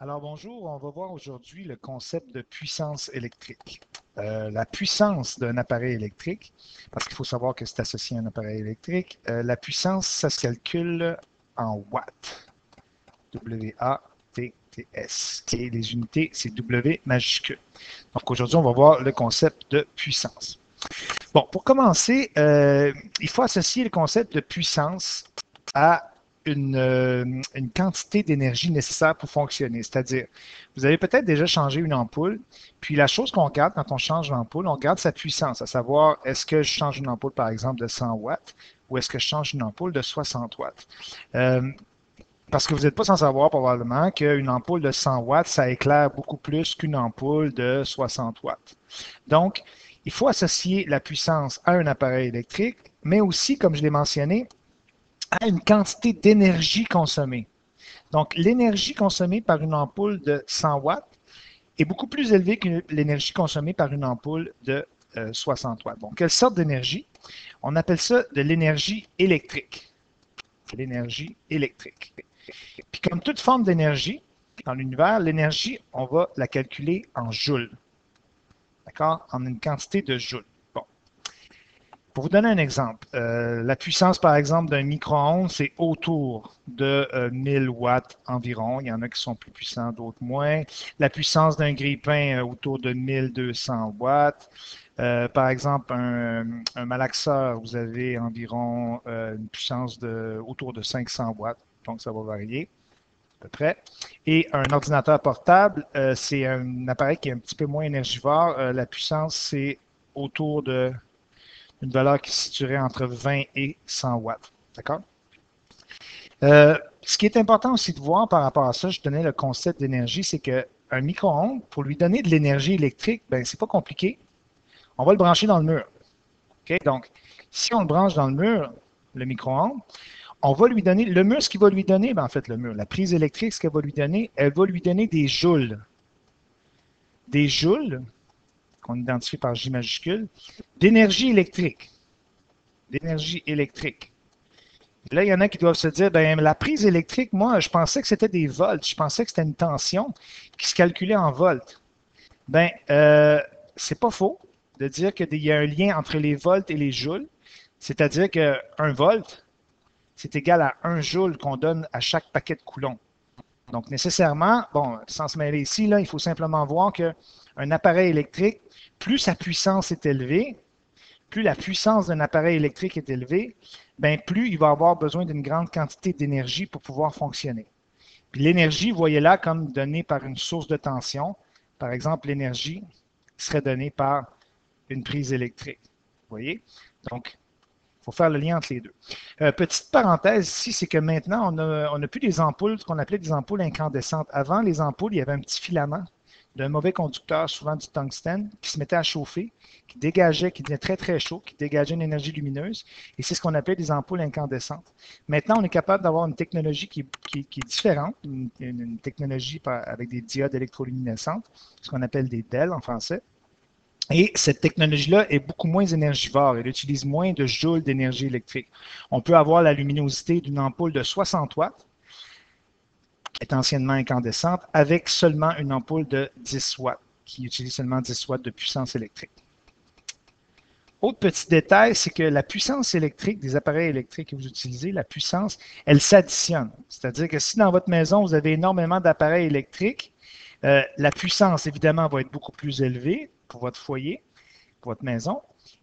Alors bonjour, on va voir aujourd'hui le concept de puissance électrique. La puissance d'un appareil électrique, parce qu'il faut savoir que c'est associé à un appareil électrique, la puissance, ça se calcule en watts, W-A-T-T-S, et les unités, c'est W majuscule. Donc aujourd'hui, on va voir le concept de puissance. Bon, pour commencer, il faut associer le concept de puissance à une quantité d'énergie nécessaire pour fonctionner. C'est-à-dire, vous avez peut-être déjà changé une ampoule, puis la chose qu'on regarde quand on change l'ampoule, on regarde sa puissance, à savoir, est-ce que je change une ampoule, par exemple, de 100 watts ou est-ce que je change une ampoule de 60 watts? Euh, Parce que vous n'êtes pas sans savoir probablement qu'une ampoule de 100 watts, ça éclaire beaucoup plus qu'une ampoule de 60 watts. Donc, il faut associer la puissance à un appareil électrique, mais aussi, comme je l'ai mentionné, à une quantité d'énergie consommée. Donc, l'énergie consommée par une ampoule de 100 watts est beaucoup plus élevée que l'énergie consommée par une ampoule de 60 watts. Bon, quelle sorte d'énergie? On appelle ça de l'énergie électrique. L'énergie électrique. Puis comme toute forme d'énergie dans l'univers, l'énergie, on va la calculer en joules. D'accord? En une quantité de joules. Bon. Pour vous donner un exemple, la puissance, par exemple, d'un micro-ondes, c'est autour de 1000 watts environ. Il y en a qui sont plus puissants, d'autres moins. La puissance d'un grille-pain, autour de 1200 watts. Par exemple, un malaxeur, vous avez environ une puissance autour de 500 watts. Donc, ça va varier à peu près. Et un ordinateur portable, c'est un appareil qui est un petit peu moins énergivore. La puissance, c'est autour de une valeur qui se situerait entre 20 et 100 watts. D'accord? Ce qui est important aussi de voir par rapport à ça, je donnais le concept d'énergie, c'est qu'un micro-ondes, pour lui donner de l'énergie électrique, ben, c'est pas compliqué. On va le brancher dans le mur. Okay? Donc, si on le branche dans le mur, le micro-ondes, on va lui donner, le mur, ce qu'il va lui donner, ben, en fait, le mur, la prise électrique, ce qu'elle va lui donner, elle va lui donner des joules. Des joules, qu'on identifie par J majuscule, d'énergie électrique. D'énergie électrique. Là, il y en a qui doivent se dire, ben, la prise électrique, moi, je pensais que c'était des volts. Je pensais que c'était une tension qui se calculait en volts. Ben, c'est pas faux de dire qu'il y a un lien entre les volts et les joules. C'est-à-dire qu'un volt, c'est égal à 1 joule qu'on donne à chaque paquet de coulomb. Donc, nécessairement, bon, sans se mêler ici, là, il faut simplement voir qu'un appareil électrique, plus sa puissance est élevée, plus la puissance d'un appareil électrique est élevée, ben plus il va avoir besoin d'une grande quantité d'énergie pour pouvoir fonctionner. Puis l'énergie, voyez-la comme donnée par une source de tension. Par exemple, l'énergie serait donnée par une prise électrique. Vous voyez? Donc, il faut faire le lien entre les deux. Petite parenthèse ici, c'est que maintenant, on n'a plus des ampoules, ce qu'on appelait des ampoules incandescentes. Avant, les ampoules, il y avait un petit filament d'un mauvais conducteur, souvent du tungstène, qui se mettait à chauffer, qui dégageait, qui devenait très, très chaud, qui dégageait une énergie lumineuse. Et c'est ce qu'on appelle des ampoules incandescentes. Maintenant, on est capable d'avoir une technologie qui est différente, une technologie avec des diodes électroluminescentes, ce qu'on appelle des DEL en français. Et cette technologie-là est beaucoup moins énergivore. Elle utilise moins de joules d'énergie électrique. On peut avoir la luminosité d'une ampoule de 60 watts, qui est anciennement incandescente, avec seulement une ampoule de 10 watts, qui utilise seulement 10 watts de puissance électrique. Autre petit détail, c'est que la puissance électrique des appareils électriques que vous utilisez, la puissance, elle s'additionne. C'est-à-dire que si dans votre maison, vous avez énormément d'appareils électriques, la puissance, évidemment, va être beaucoup plus élevée pour votre foyer, pour votre maison,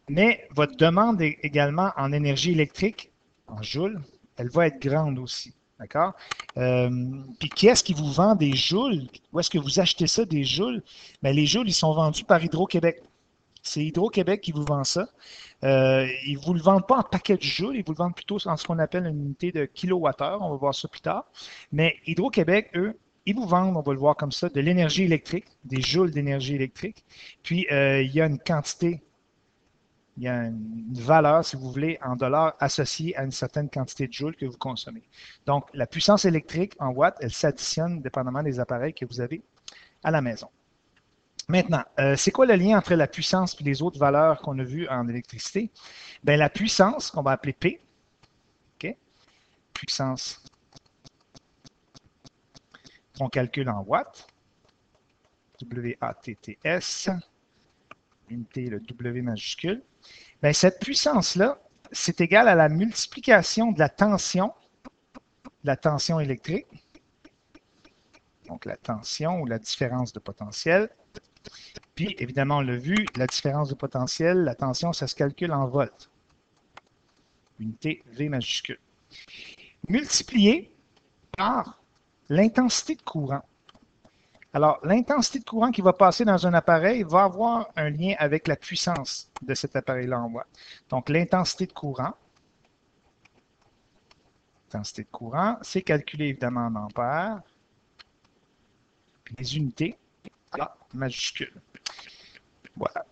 mais votre demande également en énergie électrique, en joules, elle va être grande aussi. D'accord? Puis qui est-ce qui vous vend des joules? Où est-ce que vous achetez ça, des joules? Bien, les joules, ils sont vendus par Hydro-Québec. C'est Hydro-Québec qui vous vend ça. Ils ne vous le vendent pas en paquet de joules, ils vous le vendent plutôt en ce qu'on appelle une unité de kilowattheure. On va voir ça plus tard. Mais Hydro-Québec, eux, ils vous vendent, on va le voir comme ça, de l'énergie électrique, des joules d'énergie électrique. Puis, il y a une quantité, il y a une valeur, si vous voulez, en dollars associée à une certaine quantité de joules que vous consommez. Donc, la puissance électrique en watts, elle s'additionne dépendamment des appareils que vous avez à la maison. Maintenant, c'est quoi le lien entre la puissance et les autres valeurs qu'on a vues en électricité? Bien, la puissance, qu'on va appeler P, okay? Puissance qu'on calcule en watts. W-A-T-T-S, unité, le W majuscule. Bien, cette puissance-là, c'est égal à la multiplication de la tension électrique. Donc, la tension ou la différence de potentiel. Puis, évidemment, on l'a vu, la différence de potentiel, la tension, ça se calcule en volts. Unité V majuscule. Multiplié par l'intensité de courant. Alors, l'intensité de courant qui va passer dans un appareil va avoir un lien avec la puissance de cet appareil-là en watts. Donc, l'intensité de courant, c'est calculé évidemment en ampères. Puis les unités, A majuscule. Voilà.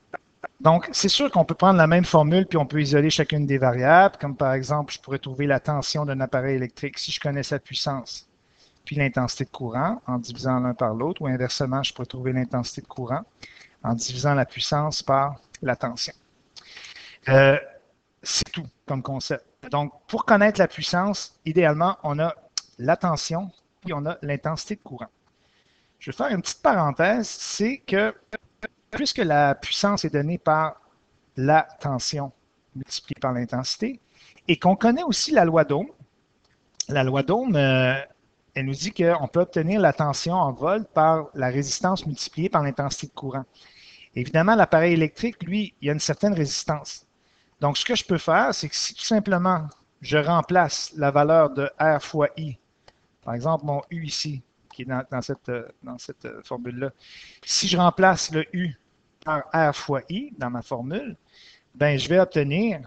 Donc, c'est sûr qu'on peut prendre la même formule puis on peut isoler chacune des variables, comme par exemple, je pourrais trouver la tension d'un appareil électrique si je connais sa puissance, puis l'intensité de courant en divisant l'un par l'autre, ou inversement, je pourrais trouver l'intensité de courant en divisant la puissance par la tension. C'est tout comme concept. Donc, pour connaître la puissance, idéalement, on a la tension, puis on a l'intensité de courant. Je vais faire une petite parenthèse, c'est que puisque la puissance est donnée par la tension multipliée par l'intensité, et qu'on connaît aussi la loi d'Ohm, elle nous dit qu'on peut obtenir la tension en volts par la résistance multipliée par l'intensité de courant. Évidemment, l'appareil électrique, lui, il y a une certaine résistance. Donc, ce que je peux faire, c'est que si tout simplement, je remplace la valeur de R fois I, par exemple, mon U ici, qui est dans cette formule-là, si je remplace le U par R fois I dans ma formule, ben, je vais obtenir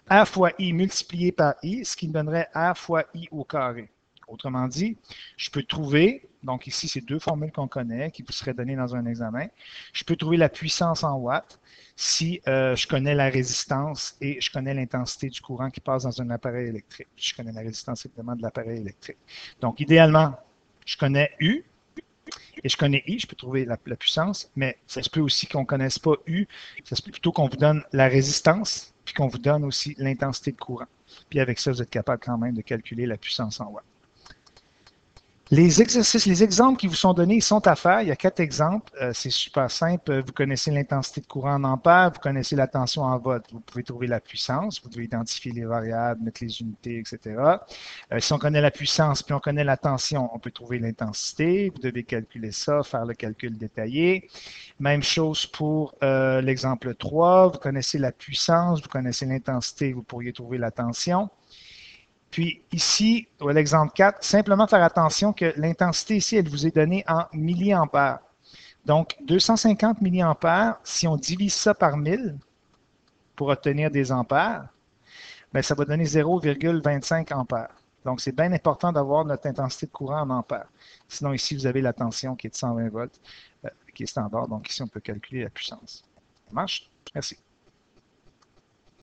R fois I multiplié par I, ce qui me donnerait R fois I au carré. Autrement dit, je peux trouver, donc ici, c'est deux formules qu'on connaît, qui vous seraient données dans un examen. Je peux trouver la puissance en watts si je connais la résistance et je connais l'intensité du courant qui passe dans un appareil électrique. Je connais la résistance évidemment de l'appareil électrique. Donc, idéalement, je connais U et je connais I, je peux trouver la puissance, mais ça se peut aussi qu'on ne connaisse pas U, ça se peut plutôt qu'on vous donne la résistance, puis qu'on vous donne aussi l'intensité de courant. Puis avec ça, vous êtes capable quand même de calculer la puissance en watts. Les exercices, les exemples qui vous sont donnés, ils sont à faire. Il y a 4 exemples. C'est super simple. Vous connaissez l'intensité de courant en ampères, vous connaissez la tension en volts. Vous pouvez trouver la puissance, vous devez identifier les variables, mettre les unités, etc. Si on connaît la puissance puis on connaît la tension, on peut trouver l'intensité. Vous devez calculer ça, faire le calcul détaillé. Même chose pour l'exemple 3. Vous connaissez la puissance, vous connaissez l'intensité, vous pourriez trouver la tension. Puis ici, à l'exemple 4, simplement faire attention que l'intensité ici, elle vous est donnée en milliampères. Donc, 250 milliampères, si on divise ça par 1000 pour obtenir des ampères, bien, ça va donner 0,25 ampères. Donc, c'est bien important d'avoir notre intensité de courant en ampères. Sinon, ici, vous avez la tension qui est de 120 volts, qui est standard. Donc, ici, on peut calculer la puissance. Ça marche? Merci.